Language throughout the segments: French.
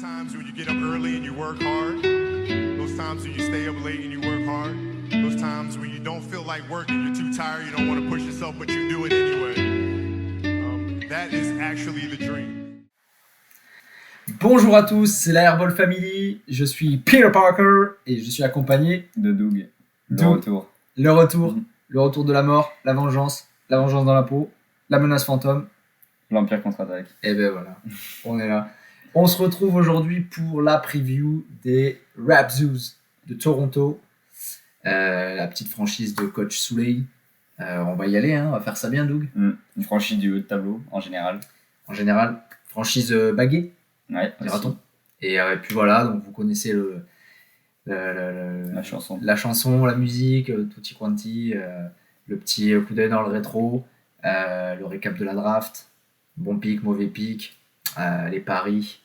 times when you get up early and you work hard, those times when you stay up late and you work hard, those times when you don't feel like working, you're too tired, you don't want to push yourself, but you do it anyway. That is actually the dream. Bonjour à tous, c'est la Airball Family, je suis Peter Parker et je suis accompagné de Doug. Retour. Le retour de la mort, la vengeance dans la peau, la menace fantôme. L'Empire contre-attaque. Et ben voilà, on est là. On se retrouve aujourd'hui pour la preview des Raptors de Toronto, la petite franchise de coach Souley. On va y aller, on va faire ça bien, Doug. Une franchise du haut de tableau, en général. En général, franchise baguée, ouais, dira-t-on. Et puis voilà, donc vous connaissez la chanson, la musique, tutti quanti, le petit coup d'œil dans le rétro, le récap de la draft, bon pick, mauvais pick, les paris,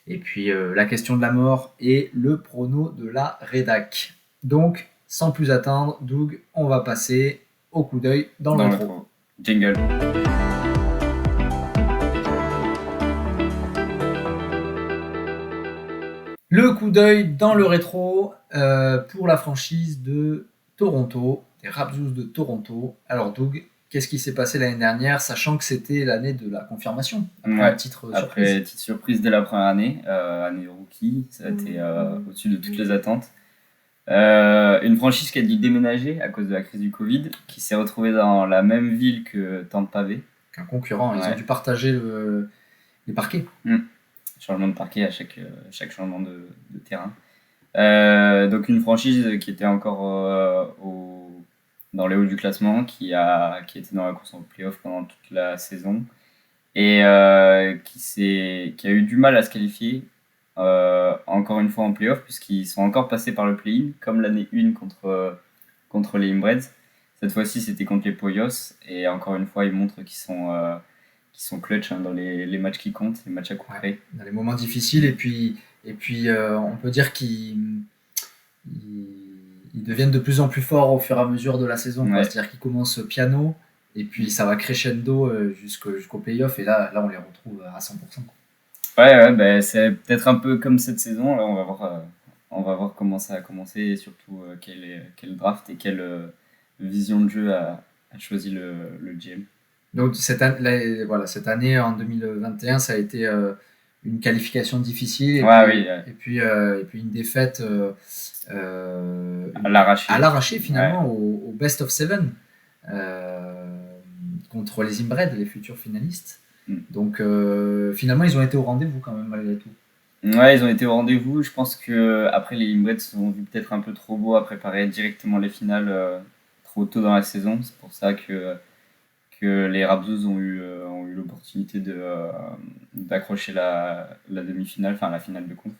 et puis la question de la mort et le prono de la rédac. Donc, sans plus attendre, Doug, on va passer au coup d'œil dans le rétro. Jingle. Le coup d'œil dans le rétro pour la franchise de Toronto, des Raptors de Toronto. Alors Doug, qu'est-ce qui s'est passé l'année dernière, sachant que c'était l'année de la confirmation après titre surprise dès la première année, année rookie, ça a été au-dessus de toutes les attentes. Une franchise qui a dû déménager à cause de la crise du Covid, qui s'est retrouvée dans la même ville que Tampa Bay. Qu'un concurrent, ils ont dû partager les parquets. Changement de parquet à chaque changement de terrain. Donc une franchise qui était encore dans les hauts du classement, qui était dans la course en play-off pendant toute la saison et qui a eu du mal à se qualifier encore une fois en play-off, puisqu'ils sont encore passés par le play-in comme l'année 1 contre les Imbreds. Cette fois-ci c'était contre les Poyos, et encore une fois ils montrent qu'ils sont clutch dans les matchs qui comptent, les matchs à coup près. Dans les moments difficiles, et puis on peut dire qu'ils deviennent de plus en plus forts au fur et à mesure de la saison. C'est-à-dire qu'ils commencent piano, et puis ça va crescendo jusqu'au play-off, et là on les retrouve à 100%. Ouais, c'est peut-être un peu comme cette saison. Là, on va voir comment ça a commencé, et surtout quel draft et quelle vision de jeu a choisi le GM. Donc cette année en 2021, ça a été une qualification difficile, et puis une défaite à l'arraché finalement, au best of 7 contre les Inbred, les futurs finalistes. Donc finalement ils ont été au rendez-vous quand même, malgré tout. Ouais, ils ont été au rendez-vous. Je pense que après les Inbreds se sont vus peut-être un peu trop beaux à préparer directement les finales trop tôt dans la saison. C'est pour ça que les Raptors ont eu l'opportunité d'accrocher la demi-finale, enfin la finale de conf.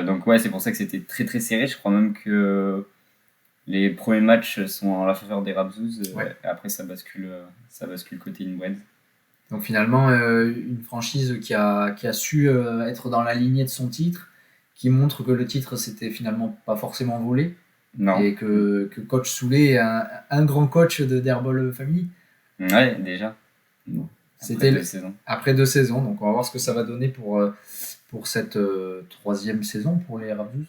Donc ouais, c'est pour ça que c'était très très serré. Je crois même que les premiers matchs sont en la faveur des Raptors. Et après ça bascule côté Inbreds. Donc finalement, une franchise qui a su être dans la lignée de son titre, qui montre que le titre c'était finalement pas forcément volé. Non. Et que coach Souley est un grand coach de Airball Family. Ouais, déjà. Après 2 saisons. Donc on va voir ce que ça va donner pour cette 3e saison pour les Raptors.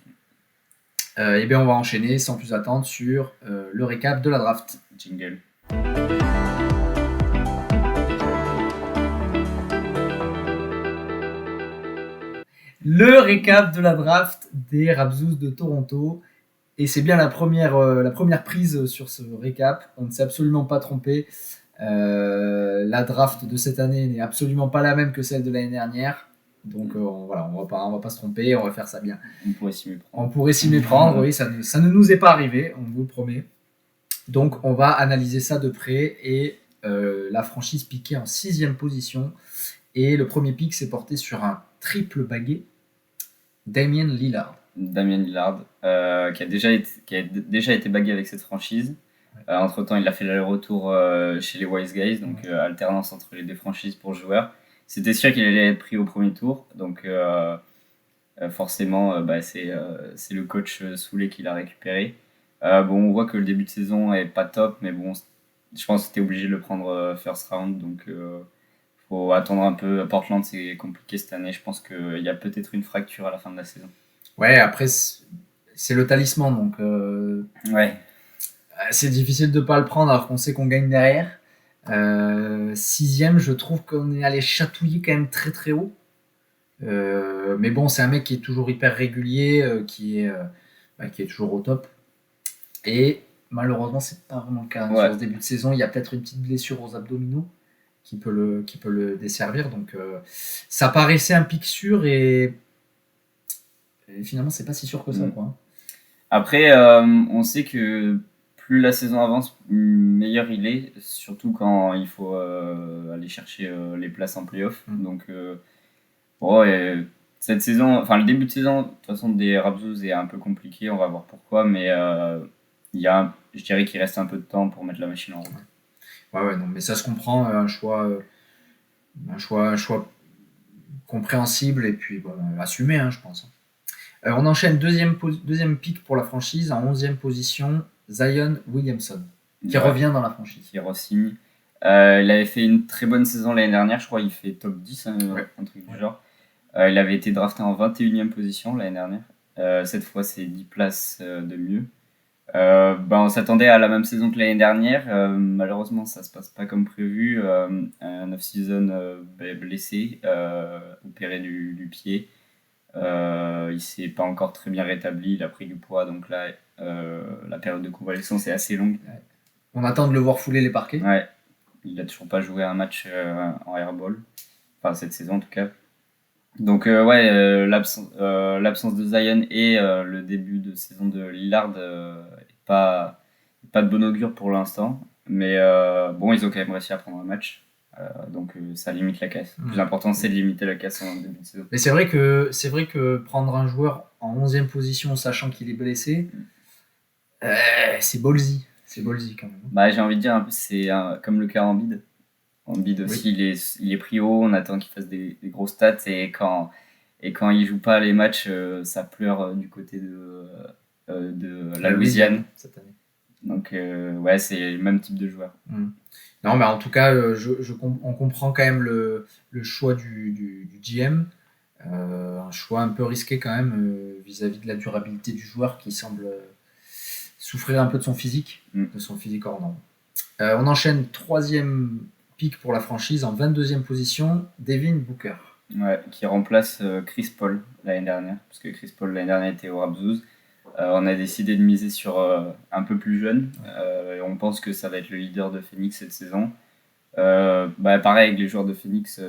Et bien on va enchaîner sans plus attendre sur le récap de la draft. Jingle. Le récap de la draft des Raptors de Toronto. Et c'est bien la première prise sur ce récap. On ne s'est absolument pas trompé. La draft de cette année n'est absolument pas la même que celle de l'année dernière. Donc on va pas se tromper, on va faire ça bien. On pourrait s'y méprendre. Oui, ça ne nous est pas arrivé, on vous le promet. Donc on va analyser ça de près, et la franchise piquée en 6e position. Et le premier pick s'est porté sur un triple bagué, Damian Lillard, qui a déjà été bagué avec cette franchise. Entre-temps, il a fait l'aller-retour chez les Wise Guys, donc alternance entre les deux franchises pour joueurs. C'était sûr qu'il allait être pris au premier tour, donc forcément, c'est le coach Souley qui l'a récupéré. On voit que le début de saison est pas top, mais bon, je pense que c'était obligé de le prendre first round, donc faut attendre un peu. Portland, c'est compliqué cette année. Je pense qu'il y a peut-être une fracture à la fin de la saison. Ouais, après, c'est le talisman, donc Ouais, c'est difficile de pas le prendre alors qu'on sait qu'on gagne derrière. Sixième, je trouve qu'on est allé chatouiller quand même très très haut. Mais bon, c'est un mec qui est toujours hyper régulier, qui est toujours au top. Et malheureusement, c'est pas vraiment le cas. Ouais. Sur ce début de saison, il y a peut-être une petite blessure aux abdominaux qui peut le desservir. Donc ça paraissait un pic sûr et finalement, c'est pas si sûr que ça. Mm. Quoi. Après, on sait que plus la saison avance, meilleur il est, surtout quand il faut aller chercher les places en playoff. Donc, ouais, cette saison, enfin le début de saison, de toute façon, des Raptors est un peu compliqué, on va voir pourquoi, mais je dirais qu'il reste un peu de temps pour mettre la machine en route. Ouais, non, mais ça se comprend. Un choix compréhensible et puis bon, assumé, hein, je pense. On enchaîne deuxième pick pour la franchise en 11e position, Zion Williamson, qui Ouais, revient dans la franchise. qui re-signe. Il avait fait une très bonne saison l'année dernière, je crois il fait top 10, hein, Ouais. un truc du genre. Il avait été drafté en 21e position l'année dernière. Cette fois, c'est 10 places de mieux. On s'attendait à la même saison que l'année dernière. Malheureusement, ça se passe pas comme prévu. Un off-season blessé, opéré du pied. Il s'est pas encore très bien rétabli. Il a pris du poids, donc là, la période de convalescence est assez longue. On attend de le voir fouler les parquets. Ouais, il a toujours pas joué un match en airball. Enfin, cette saison en tout cas. Donc l'absence de Zion et le début de saison de Lillard est pas de bon augure pour l'instant. Mais bon, ils ont quand même réussi à prendre un match. Donc ça limite la casse. Le plus important, c'est de limiter la casse en début de saison. Mais c'est vrai que prendre un joueur en 11e position, sachant qu'il est blessé, c'est ballsy. C'est ballsy quand même. Bah, j'ai envie de dire un peu, c'est comme le cas Embiid. Embiid aussi, il est pris haut, on attend qu'il fasse des grosses stats et quand il joue pas les matchs, ça pleure du côté de la Louisiane cette année. Donc ouais, c'est le même type de joueur. Non, mais en tout cas, on comprend quand même le choix du GM. Un choix un peu risqué quand même vis-à-vis de la durabilité du joueur qui semble souffrir un peu de son physique hors norme. On enchaîne 3e pick pour la franchise en 22e position, Devin Booker. Ouais, qui remplace Chris Paul l'année dernière, parce que Chris Paul l'année dernière était au Raptors. On a décidé de miser sur un peu plus jeune. Et on pense que ça va être le leader de Phoenix cette saison. Pareil avec les joueurs de Phoenix,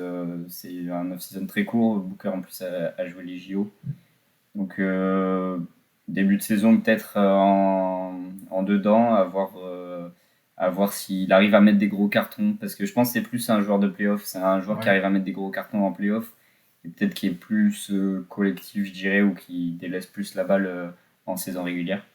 c'est un off-season très court. Booker en plus a joué les JO. Donc début de saison peut-être en dedans, à voir s'il arrive à mettre des gros cartons. Parce que je pense que c'est plus un joueur de playoff. C'est un joueur qui arrive à mettre des gros cartons en playoff. Et peut-être qui est plus collectif, je dirais, ou qui délaisse plus la balle en saison régulière.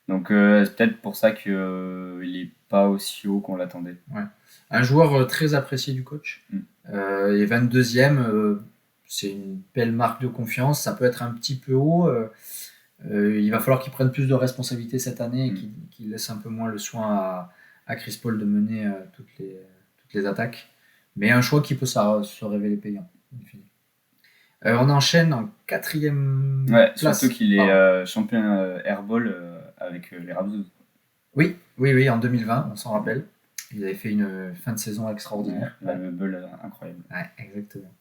Donc c'est peut-être pour ça qu'il n'est pas aussi haut qu'on l'attendait. Ouais. Un joueur très apprécié du coach. Il est 22e, c'est une belle marque de confiance. Ça peut être un petit peu haut. Il va falloir qu'il prenne plus de responsabilités cette année et qu'il laisse un peu moins le soin à Chris Paul de mener toutes les attaques. Mais un choix qui peut se révéler payant. On enchaîne en 4e place. Surtout qu'il est champion airball avec les Raptors. Oui, en 2020, on s'en rappelle. Il avait fait une fin de saison extraordinaire. La bubble incroyable. Ouais, exactement.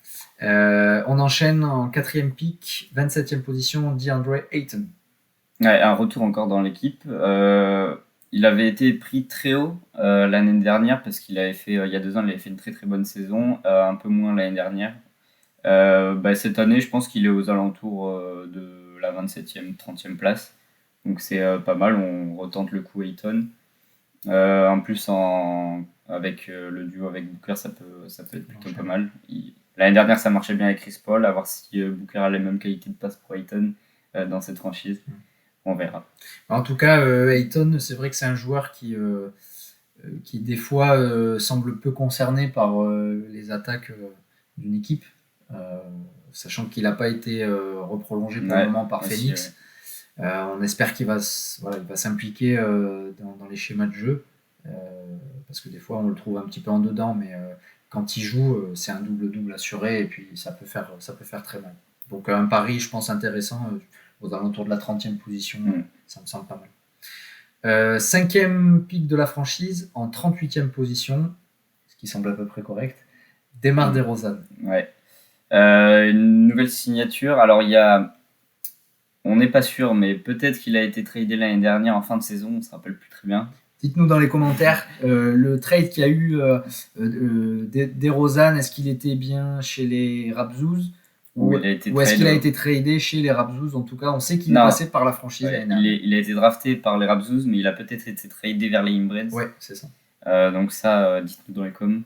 On enchaîne en 4e pick, 27e position, DeAndre Ayton. Ouais, un retour encore dans l'équipe. Il avait été pris très haut l'année dernière parce qu'il avait fait, il y a 2 ans, il avait fait une très très bonne saison, un peu moins l'année dernière. Cette année, je pense qu'il est aux alentours de la 27e, 30e place. Donc c'est pas mal, on retente le coup Ayton. En plus, avec le duo avec Booker, ça peut être plutôt pas mal. L'année dernière, ça marchait bien avec Chris Paul. À voir si Booker a les mêmes qualités de passe pour Ayton dans cette franchise. On verra. En tout cas, Ayton, c'est vrai que c'est un joueur qui des fois semble peu concerné par les attaques d'une équipe, sachant qu'il n'a pas été reprolongé pour le moment par Phoenix. On espère qu'il va s'impliquer dans les schémas de jeu, parce que des fois on le trouve un petit peu en dedans, mais quand il joue, c'est un double-double assuré et puis ça peut faire très mal. Donc un pari, je pense, intéressant aux alentours de la 30e position, ça me semble pas mal. 5e pick de la franchise en 38e position, ce qui semble à peu près correct, DeMar DeRozan. Ouais. Une nouvelle signature. Alors, on n'est pas sûr, mais peut-être qu'il a été tradé l'année dernière en fin de saison, on ne se rappelle plus très bien. Dites-nous dans les commentaires le trade qu'il y a eu DeRozan, est-ce qu'il était bien chez les Raptors ou est-ce qu'il a été tradé chez les Raptors? En tout cas, on sait qu'il est passé par la franchise l'année dernière. Il a été drafté par les Raptors, mais il a peut-être été tradé vers les Inbreds. Ouais, c'est ça. Donc ça, dites-nous dans les coms.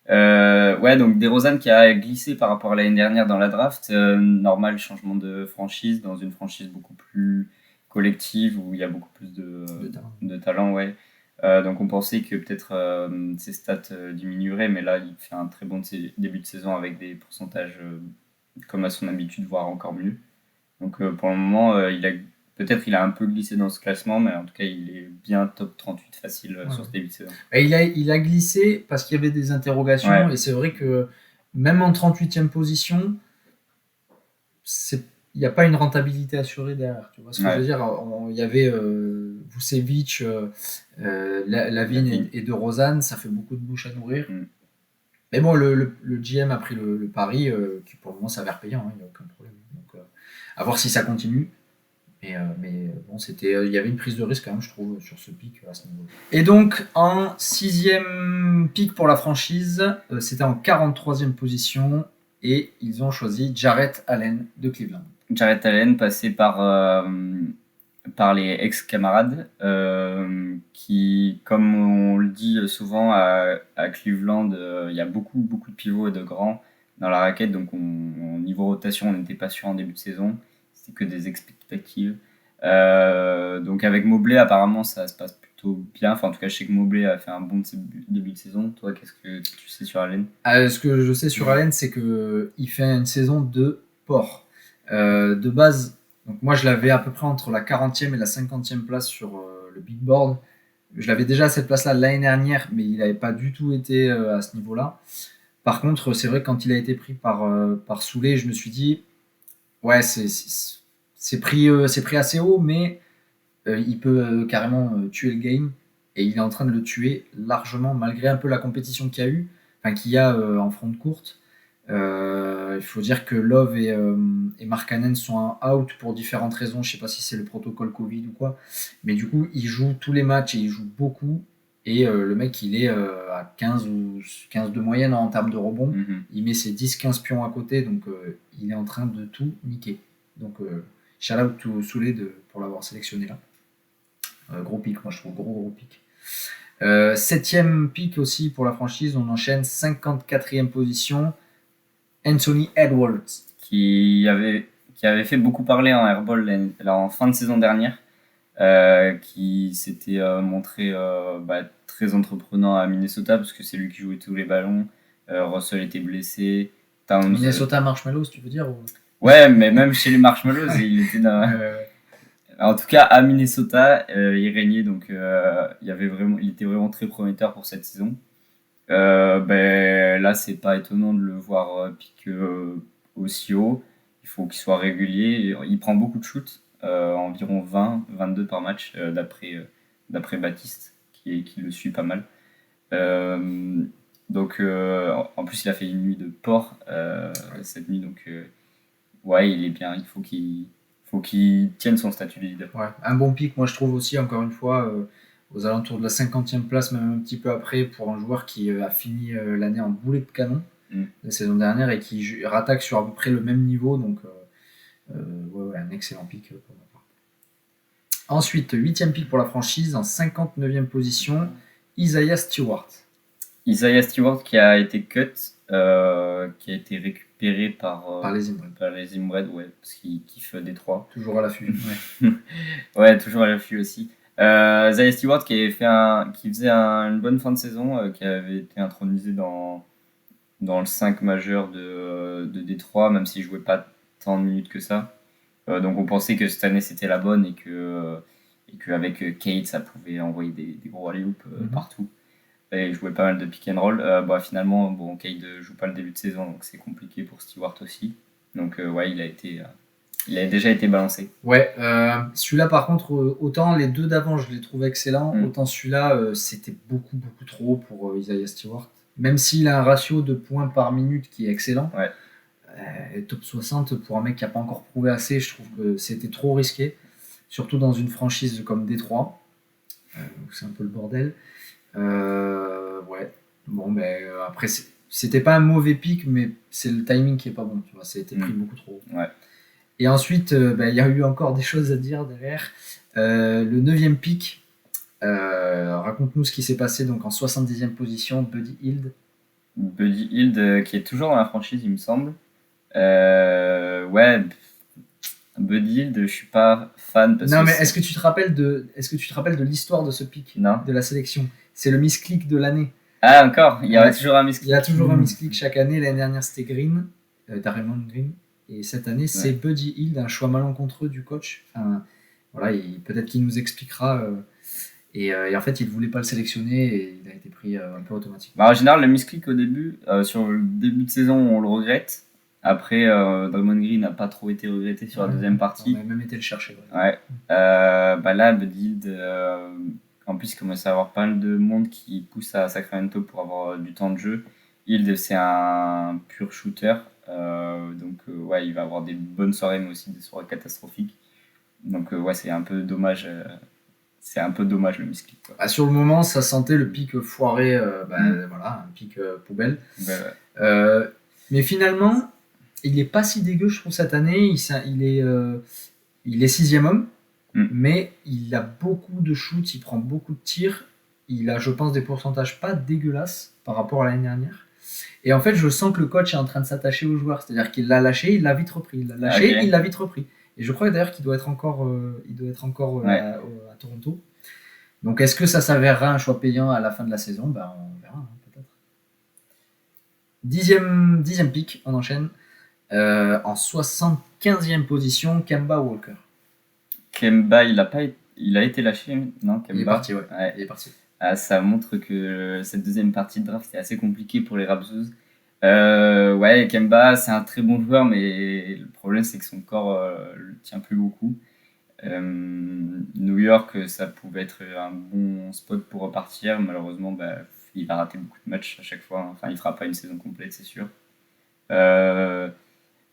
Donc DeRozan qui a glissé par rapport à l'année dernière dans la draft. Normal, changement de franchise dans une franchise beaucoup plus collective où il y a beaucoup plus de talent. Ouais. Donc on pensait que peut-être ses stats diminueraient, mais là il fait un très bon début de saison avec des pourcentages comme à son habitude, voire encore mieux. Donc pour le moment, il a un peu glissé dans ce classement, mais en tout cas il est bien top 38 facile sur ce début de saison. Et il a glissé parce qu'il y avait des interrogations, et c'est vrai que même en 38e position, il n'y a pas une rentabilité assurée derrière. Tu vois ce que je veux dire? Il y avait Vucevic, Lavine et DeRozan, ça fait beaucoup de bouche à nourrir. Mais bon, le GM a pris le pari qui pour le moment s'avère payant, il n'y a aucun problème. Donc, à voir si ça continue. Mais bon, il y avait une prise de risque quand même, je trouve, sur ce pic à ce niveau. Et donc, en 6e pick pour la franchise, c'était en 43e position et ils ont choisi Jarrett Allen de Cleveland. Jarrett Allen, passé par les ex-camarades, qui, comme on le dit souvent à Cleveland, il y a beaucoup de pivots et de grands dans la raquette, donc au niveau rotation, on n'était pas sûr en début de saison, c'était que des expectatives. Donc avec Mobley, apparemment, ça se passe plutôt bien. Enfin, en tout cas, je sais que Mobley a fait un bon début de saison. Toi, qu'est-ce que tu sais sur Allen? Ce que je sais sur Allen, c'est qu'il fait une saison de porc. De base, donc moi je l'avais à peu près entre la 40e et la 50e place sur le big board. Je l'avais déjà à cette place-là l'année dernière, mais il n'avait pas du tout été à ce niveau-là. Par contre, c'est vrai que quand il a été pris par Souley, je me suis dit, ouais, c'est pris assez haut, mais il peut carrément tuer le game. Et il est en train de le tuer largement, malgré un peu la compétition qu'il y a en front de courte. Il faut dire que Love et Markkanen sont out pour différentes raisons. Je sais pas si c'est le protocole Covid ou quoi, mais du coup il joue tous les matchs et il joue beaucoup, et le mec il est à 15 de moyenne en termes de rebond. Il met ses 10-15 pions à côté, donc il est en train de tout niquer. Donc shout out to Souley pour l'avoir sélectionné là. Gros pic, moi je trouve, gros pic. 7e pick aussi pour la franchise, on enchaîne. 54e position, Anthony Edwards, qui avait fait beaucoup parler en airball en fin de saison dernière, qui s'était montré très entreprenant à Minnesota, parce que c'est lui qui jouait tous les ballons. Russell était blessé. Minnesota Marshmallows, tu veux dire ou... Ouais, mais même chez les Marshmallows, il était dans... En tout cas, à Minnesota, il régnait, donc il était vraiment très prometteur pour cette saison. Là, c'est pas étonnant de le voir pique aussi haut. Il faut qu'il soit régulier. Il prend beaucoup de shoots, environ 20-22 par match, d'après Baptiste, qui le suit pas mal. Donc, en plus, il a fait une nuit de porc cette nuit, donc il est bien. Il faut qu'il tienne son statut de leader. Ouais, un bon pic, moi je trouve aussi, encore une fois, aux alentours de la 50e place, même un petit peu après, pour un joueur qui a fini l'année en boulet de canon la saison dernière et qui rattaque sur à peu près le même niveau. Donc, un excellent pic pour ma part. Ensuite, 8e pic pour la franchise, en 59e position, Isaiah Stewart. Isaiah Stewart qui a été cut, qui a été récupéré par les Inbreds, ouais, parce qu'il kiffe Détroit. Toujours à l'affût. Ouais, toujours à l'affût aussi. Isaiah Stewart qui faisait une bonne fin de saison, qui avait été intronisé dans le 5 majeur de Détroit, même s'il jouait pas tant de minutes que ça. Donc on pensait que cette année c'était la bonne, et que avec Kate ça pouvait envoyer des gros alley-oops partout. et il jouait pas mal de pick and roll. Finalement, bon, Cade joue pas le début de saison, donc c'est compliqué pour Stewart aussi. Donc ouais, il a déjà été balancé. Ouais, celui-là par contre, autant les deux d'avant je les trouve excellents, autant celui-là c'était beaucoup trop pour Isaiah Stewart. Même s'il a un ratio de points par minute qui est excellent, Ouais. Top 60 pour un mec qui n'a pas encore prouvé assez, je trouve que c'était trop risqué. Surtout dans une franchise comme Détroit, où c'est un peu le bordel. Ouais, bon, après, c'était pas un mauvais pic, mais c'est le timing qui est pas bon, tu vois, ça a été pris beaucoup trop. Ouais. Et ensuite, il y a eu encore des choses à dire derrière. Le 9e pic, raconte-nous ce qui s'est passé donc en 70e position, Buddy Hield. Buddy Hield, qui est toujours dans la franchise, il me semble. Ouais, Buddy Hield, je suis pas fan. Non, mais est-ce que tu te rappelles de l'histoire de ce pic, Non. de la sélection? C'est le misclick de l'année. Ah, encore? Il y a toujours un misclick. Il y a toujours un misclick chaque année. L'année dernière, c'était Green, Draymond Green. Et cette année, c'est Buddy Hield, un choix malencontreux du coach. Enfin, voilà, peut-être qu'il nous expliquera. Et en fait, il ne voulait pas le sélectionner et il a été pris un peu automatiquement. En général, le misclick au début, sur le début de saison, on le regrette. Après, Draymond Green n'a pas trop été regretté sur la deuxième partie. On a même été le chercher. Ouais. Là, Buddy Hield, en plus, il commence à y avoir pas mal de monde qui pousse à Sacramento pour avoir du temps de jeu. Hield, c'est un pur shooter. Ouais, il va avoir des bonnes soirées, mais aussi des soirées catastrophiques. Donc, ouais, c'est un peu dommage. C'est un peu dommage le misclick. Sur le moment, ça sentait le pic foiré, voilà, un pic poubelle. Mais finalement, il n'est pas si dégueu, je trouve, cette année. Il est 6e homme, mais il a beaucoup de shoots, il prend beaucoup de tirs. Il a, je pense, des pourcentages pas dégueulasses par rapport à l'année dernière. Et en fait, je sens que le coach est en train de s'attacher aux joueurs. C'est-à-dire qu'il l'a lâché, il l'a vite repris. Il l'a lâché, il l'a vite repris. Et je crois d'ailleurs qu'il doit être encore, à Toronto. Donc, est-ce que ça s'avérera un choix payant à la fin de la saison? On verra, peut-être. 10e pick, on enchaîne. En 75e position, Kemba Walker. Kemba, il a été lâché, non? Kemba. Il est parti, ouais. Il est parti. Ça montre que cette deuxième partie de draft était assez compliquée pour les Raptors. Ouais, Kemba, c'est un très bon joueur, mais le problème, c'est que son corps le tient plus beaucoup. New York, ça pouvait être un bon spot pour repartir. Malheureusement, il va rater beaucoup de matchs à chaque fois. Enfin, il fera pas une saison complète, c'est sûr.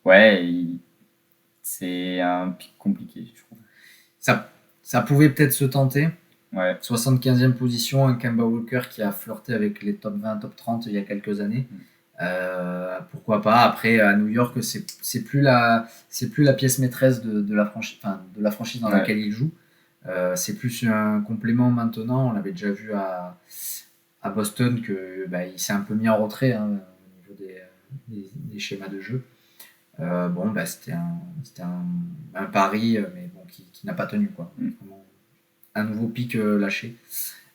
Ouais, c'est un pic compliqué, je trouve. Ça pouvait peut-être se tenter. Ouais. 75e position, un Kemba Walker qui a flirté avec les top 20, top 30 il y a quelques années. Pourquoi pas? Après, à New York, c'est plus la pièce maîtresse de la franchise dans laquelle il joue. C'est plus un complément maintenant. On l'avait déjà vu à Boston que il s'est un peu mis en retrait au niveau des schémas de jeu. C'était un pari, mais bon, qui n'a pas tenu, quoi. Vraiment, un nouveau pic lâché.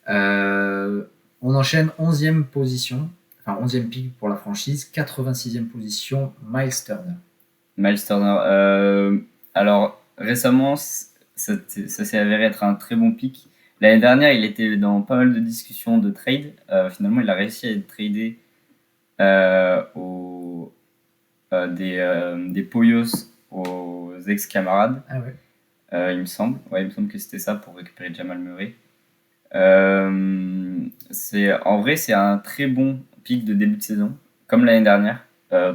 On enchaîne 11e position. Enfin, 11e pick pour la franchise, 86e position, Miles Turner. Miles Turner. Alors, récemment, ça s'est avéré être un très bon pick. L'année dernière, il était dans pas mal de discussions de trade. Finalement, il a réussi à être tradé des Poyos aux ex-camarades. Ah ouais. Il me semble. Ouais, il me semble que c'était ça pour récupérer Jamal Murray. En vrai, c'est un très bon pic de début de saison, comme l'année dernière.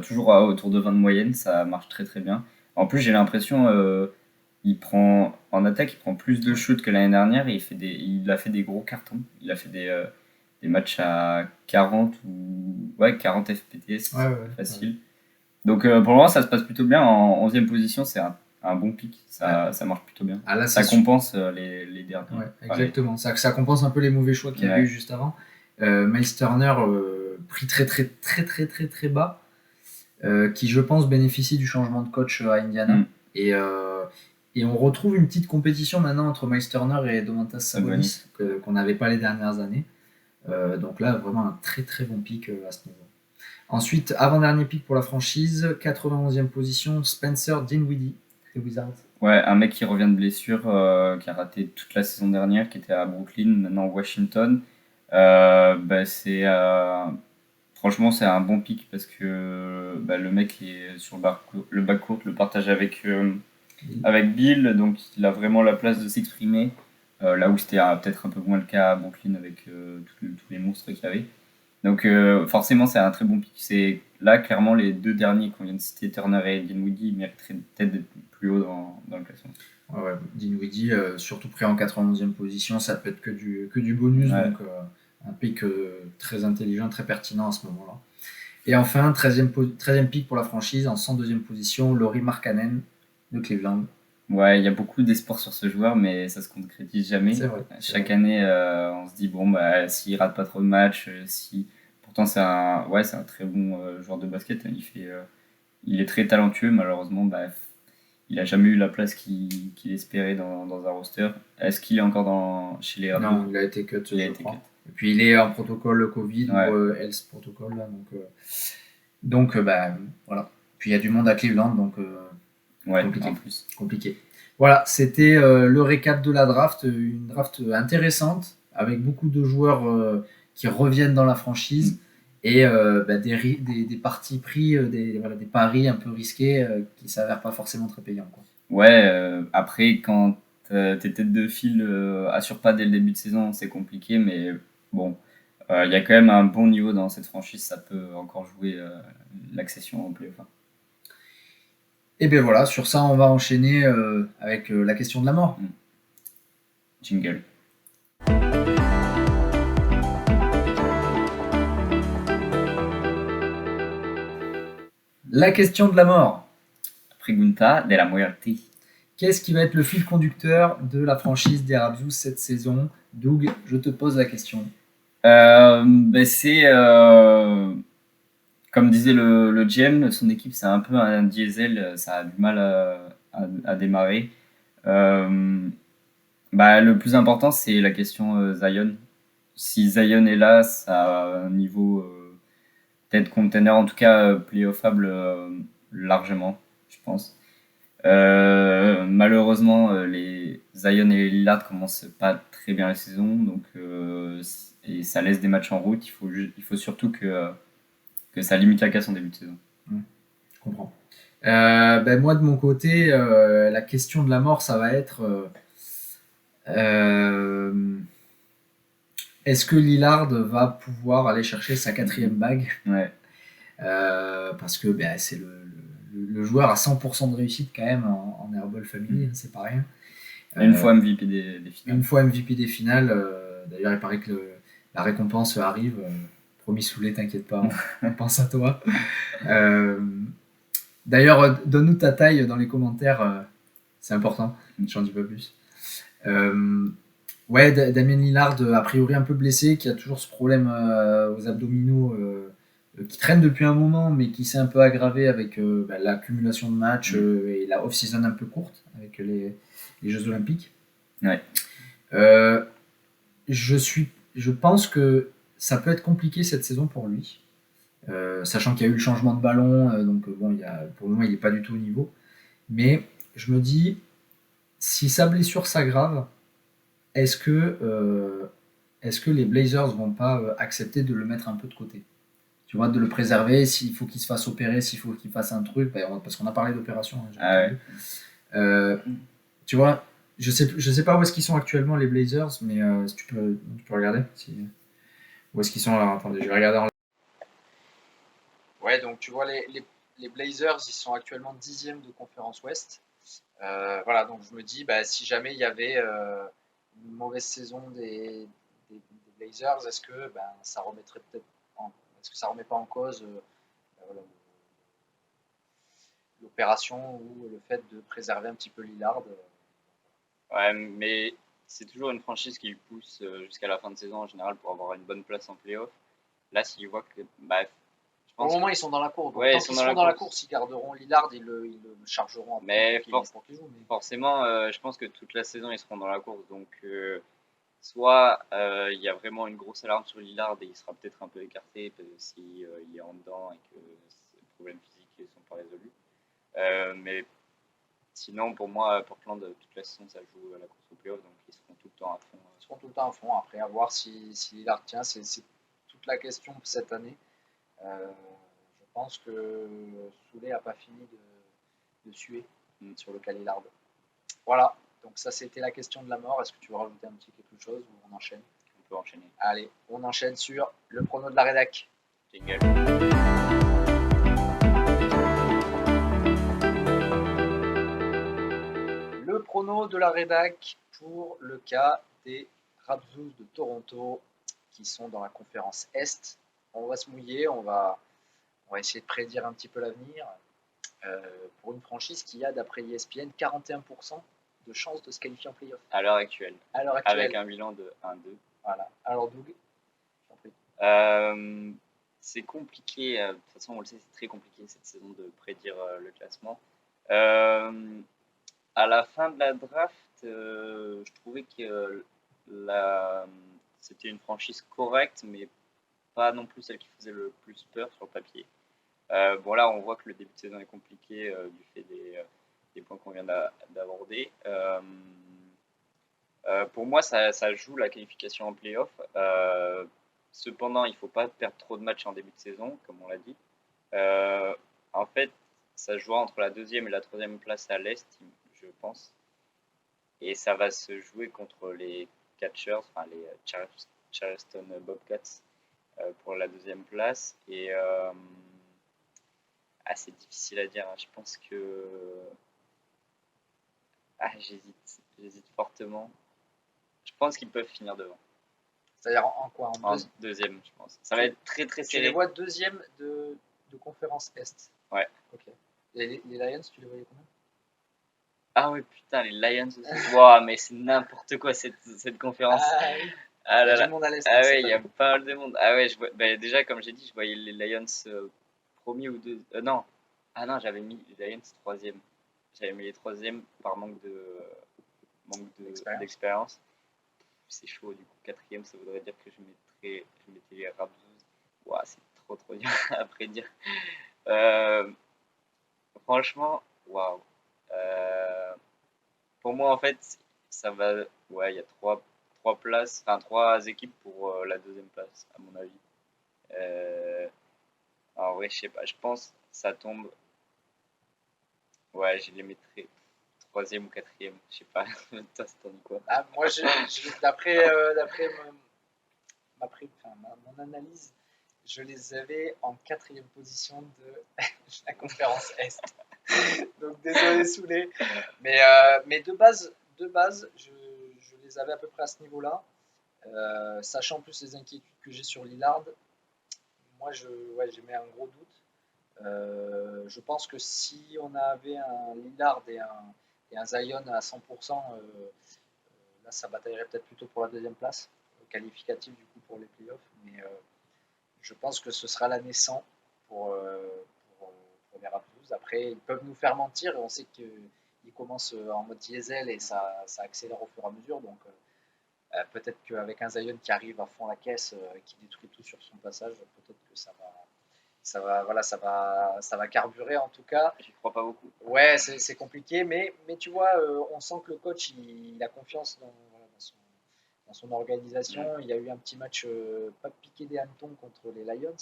Toujours autour de 20 de moyenne, ça marche très très bien. En plus, j'ai l'impression en attaque, il prend plus de shoots que l'année dernière et il a fait des gros cartons. Il a fait des matchs à 40 FPTS, facile. Donc pour le moment, ça se passe plutôt bien. En 11e position, c'est un bon pic, ça marche plutôt bien. Ça compense les derniers. Ouais, exactement, ça compense un peu les mauvais choix qu'il y avait eu juste avant. Miles Turner, pris très très très très très très bas, qui je pense bénéficie du changement de coach à Indiana. Et on retrouve une petite compétition maintenant entre Miles Turner et Domantas Sabonis qu'on n'avait pas les dernières années. Donc là, vraiment un très très bon pic à ce niveau. Ensuite, avant-dernier pic pour la franchise, 91e position, Spencer Dinwiddie, les Wizards. Ouais, un mec qui revient de blessure, qui a raté toute la saison dernière, qui était à Brooklyn, maintenant Washington. Franchement, c'est un bon pick parce que le mec est sur le backcourt, le partage avec Bill, donc il a vraiment la place de s'exprimer. Là où c'était peut-être un peu moins le cas à Brooklyn avec tous les monstres qu'il y avait. Donc forcément, c'est un très bon pick. C'est là, clairement, les deux derniers qu'on vient de citer, Turner et Dinwiddie, mériteraient peut-être d'être plus haut dans le classement. Ouais, Dinwiddie, surtout pris en 91e position, ça peut être que du bonus, Ouais. donc un pick très intelligent, très pertinent à ce moment-là. Et enfin, 13e pick pour la franchise, en 102e position, Lauri Markkanen de Cleveland. Ouais, il y a beaucoup d'espoir sur ce joueur, mais ça se concrétise jamais. C'est vrai. Chaque année, on se dit, bon, s'il rate pas trop de matchs, si... Pourtant, c'est un très bon joueur de basket. Il est très talentueux, malheureusement, il a jamais eu la place qu'il espérait dans un roster. Est-ce qu'il est encore chez les Raptors? Non, il a été cut, Il a je été crois. cut. Et puis il est en protocole Covid Ouais. ou Health Protocol, là, donc voilà. Puis il y a du monde à Cleveland, donc Ouais, compliqué. en plus. Compliqué. Voilà, c'était le récap de la draft, une draft intéressante avec beaucoup de joueurs qui reviennent dans la franchise et des partis pris, des paris un peu risqués qui s'avèrent pas forcément très payants, quoi. Ouais, après, quand tes têtes de file assurent pas dès le début de saison, c'est compliqué, mais bon, il y a quand même un bon niveau dans cette franchise, ça peut encore jouer l'accession en playoff. Et bien voilà, sur ça, on va enchaîner avec la question de la mort. Jingle. La question de la mort. Pregunta de la muerte. Qu'est-ce qui va être le fil conducteur de la franchise des Raptors cette saison? Doug, je te pose la question. C'est comme disait le GM, son équipe c'est un peu un diesel, ça a du mal à démarrer. Le plus important c'est la question Zion. Si Zion est là, ça a un niveau peut-être container, en tout cas playoffable largement, je pense. Malheureusement, les Zion et Lillard commencent pas très bien la saison, donc et ça laisse des matchs en route. Il faut surtout que ça limite la casse en début de saison. Je comprends. Moi, de mon côté, la question de la mort, ça va être est-ce que Lillard va pouvoir aller chercher sa 4e bague? Ouais. Parce que c'est le joueur à 100% de réussite quand même en Airball Family, c'est pas rien. Une fois MVP des finales. Une fois MVP des finales. D'ailleurs, il paraît que la récompense arrive. Promis Soulet, t'inquiète pas, on pense à toi. D'ailleurs, donne-nous ta taille dans les commentaires, c'est important, j'en dis pas plus. Damien Lillard, a priori un peu blessé, qui a toujours ce problème aux abdominaux qui traîne depuis un moment, mais qui s'est un peu aggravé avec l'accumulation de matchs et la off-season un peu courte avec les Jeux Olympiques. Ouais. Je pense que ça peut être compliqué cette saison pour lui, sachant qu'il y a eu le changement de ballon, pour le moment il n'est pas du tout au niveau. Mais je me dis, si sa blessure s'aggrave, est-ce que les Blazers vont pas accepter de le mettre un peu de côté? Tu vois, de le préserver, s'il faut qu'il se fasse opérer, s'il faut qu'il fasse un truc, parce qu'on a parlé d'opération. Tu vois, je sais pas où est-ce qu'ils sont actuellement les Blazers, mais si tu peux regarder où est-ce qu'ils sont. Alors attendez, je vais regarder en. Ouais, donc tu vois les Blazers, ils sont actuellement 10e de conférence Ouest. Voilà, donc je me dis, si jamais il y avait une mauvaise saison des Blazers, est-ce que ça remettrait peut-être est-ce que ça remet pas en cause l'opération ou le fait de préserver un petit peu Lillard? Ouais, mais c'est toujours une franchise qui pousse jusqu'à la fin de saison en général pour avoir une bonne place en playoff. Là, s'ils voient que Pour le moment, ils sont dans la course. Donc, ouais, tant qu'ils seront dans la course, ils garderont Lillard, ils le chargeront. Mais forcément, je pense que toute la saison, ils seront dans la course. Donc, soit il y a vraiment une grosse alarme sur Lillard et il sera peut-être un peu écarté s'il est en dedans et que ses problèmes physiques ne sont pas résolus. Mais Sinon, pour moi, Portland, toute la saison, ça joue à la course au playoff, donc ils seront tout le temps à fond. Ils seront tout le temps à fond. Après, à voir si Lillard tient, c'est toute la question cette année. Je pense que Souley n'a pas fini de suer sur le cas Lillard. Voilà, donc ça c'était la question de la mort. Est-ce que tu veux rajouter un petit quelque chose ou on enchaîne? On peut enchaîner. Allez, on enchaîne sur le prono de la rédac. Jingle. Le prono de la rédac pour le cas des Raptors de Toronto qui sont dans la conférence Est. On va se mouiller, on va essayer de prédire un petit peu l'avenir. Pour une franchise qui a, d'après ESPN, 41% de chances de se qualifier en playoff. À l'heure actuelle. Avec un bilan de 1-2. Voilà. Alors, Doug, j'en prie. C'est compliqué, de toute façon on le sait, c'est très compliqué cette saison de prédire le classement. À la fin de la draft, je trouvais que c'était une franchise correcte, mais pas non plus celle qui faisait le plus peur sur le papier. Bon là on voit que le début de saison est compliqué du fait des points qu'on vient d'aborder. Pour moi ça joue la qualification en playoff. Cependant, il ne faut pas perdre trop de matchs en début de saison, comme on l'a dit. En fait, ça joue entre la 2e et la 3e place à l'Est, je pense. Et ça va se jouer contre les Catchers, enfin les Charleston Bobcats pour la 2e place. Et c'est difficile à dire. Hein. Je pense que... j'hésite fortement. Je pense qu'ils peuvent finir devant. C'est-à-dire en quoi? En deuxième, je pense. Ça va être très très serré. Tu les vois deuxième de conférence Est? Ouais. Ok. Les Lions, tu les voyais combien? Ah ouais, putain, les Lions aussi. Wow, mais c'est n'importe quoi cette conférence. Ah oui. Ah là Il y a là. du monde à l'Est. Ah ouais, il y a pas mal de monde. Ah ouais, déjà, comme j'ai dit, je voyais les Lions premier ou deux. Non. Ah non, j'avais mis les Lions 3e. J'avais mis les 3e par manque d'expérience. C'est chaud, du coup 4e, ça voudrait dire que je mettais les Raptors. Ouah, c'est trop dur à prédire. Franchement, waouh. Pour moi, en fait, ça va. Ouais, il y a trois places, enfin 3 équipes pour la 2e place, à mon avis. En vrai, je sais pas, je pense que ça tombe. Ouais, je les mettrais 3e ou 4e, je sais pas. Toi, t'en dis quoi? Moi, d'après mon analyse, je les avais en 4e position de la conférence Est. Donc désolé Souley. Mais de base, je les avais à peu près à ce niveau-là. Sachant plus les inquiétudes que j'ai sur Lillard, moi j'émets un gros doute. Je pense que si on avait un Lillard et un Zion à 100%, là ça bataillerait peut-être plutôt pour la 2e place, qualificative du coup pour les playoffs. Mais je pense que ce sera l'année 100 pour les Raptors. Après, ils peuvent nous faire mentir et on sait qu'ils commencent en mode diesel et ça accélère au fur et à mesure. Donc peut-être qu'avec un Zion qui arrive à fond la caisse, qui détruit tout sur son passage, peut-être que ça va carburer en tout cas. J'y crois pas beaucoup. Ouais, c'est compliqué, mais tu vois, on sent que le coach il a confiance dans son organisation. Il y a eu un petit match pas piqué des hannetons contre les Lions,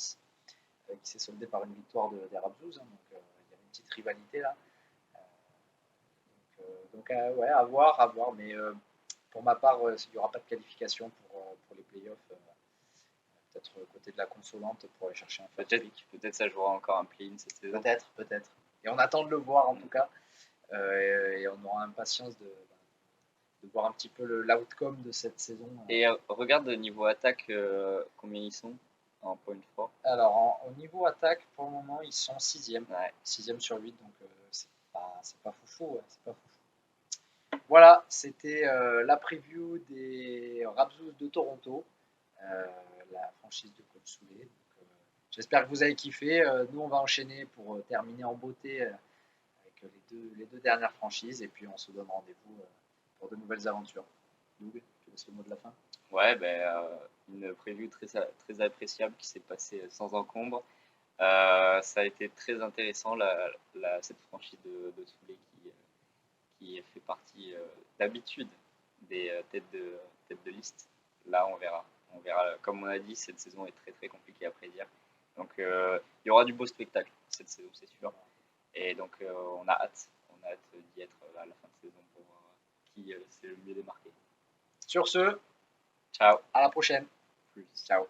qui s'est soldé par une victoire des Raptors. Donc il y a une petite rivalité là. Donc ouais, à voir. Mais pour ma part, il n'y aura pas de qualification pour les playoffs. Peut-être côté de la consolante pour aller chercher un first pick. Peut-être ça jouera encore un play-in cette saison. Peut-être. Et on attend de le voir en tout cas. Et on aura impatience de voir un petit peu l'outcome de cette saison. Et regarde au niveau attaque, combien ils sont en point fort. Alors au niveau attaque, pour le moment, ils sont 6e. Ouais. 6e sur 8, donc c'est pas foufou. Voilà, c'était la preview des Raptors de Toronto, la franchise de coach Souley. J'espère que vous avez kiffé. Nous, on va enchaîner pour terminer en beauté avec les deux dernières franchises. Et puis, on se donne rendez-vous pour de nouvelles aventures. Doug, tu laisses le mot de la fin? Ouais, une preview très appréciable qui s'est passée sans encombre. Ça a été très intéressant, cette franchise de Souley d'habitude des têtes de liste. Là, on verra. On verra. Comme on a dit, cette saison est très très compliquée à prédire. Donc, il y aura du beau spectacle cette saison, c'est sûr. Et donc, on a hâte. On a hâte d'y être à la fin de saison pour voir qui s'est le mieux démarqué. Sur ce, Ciao. à la prochaine. Plus. Ciao.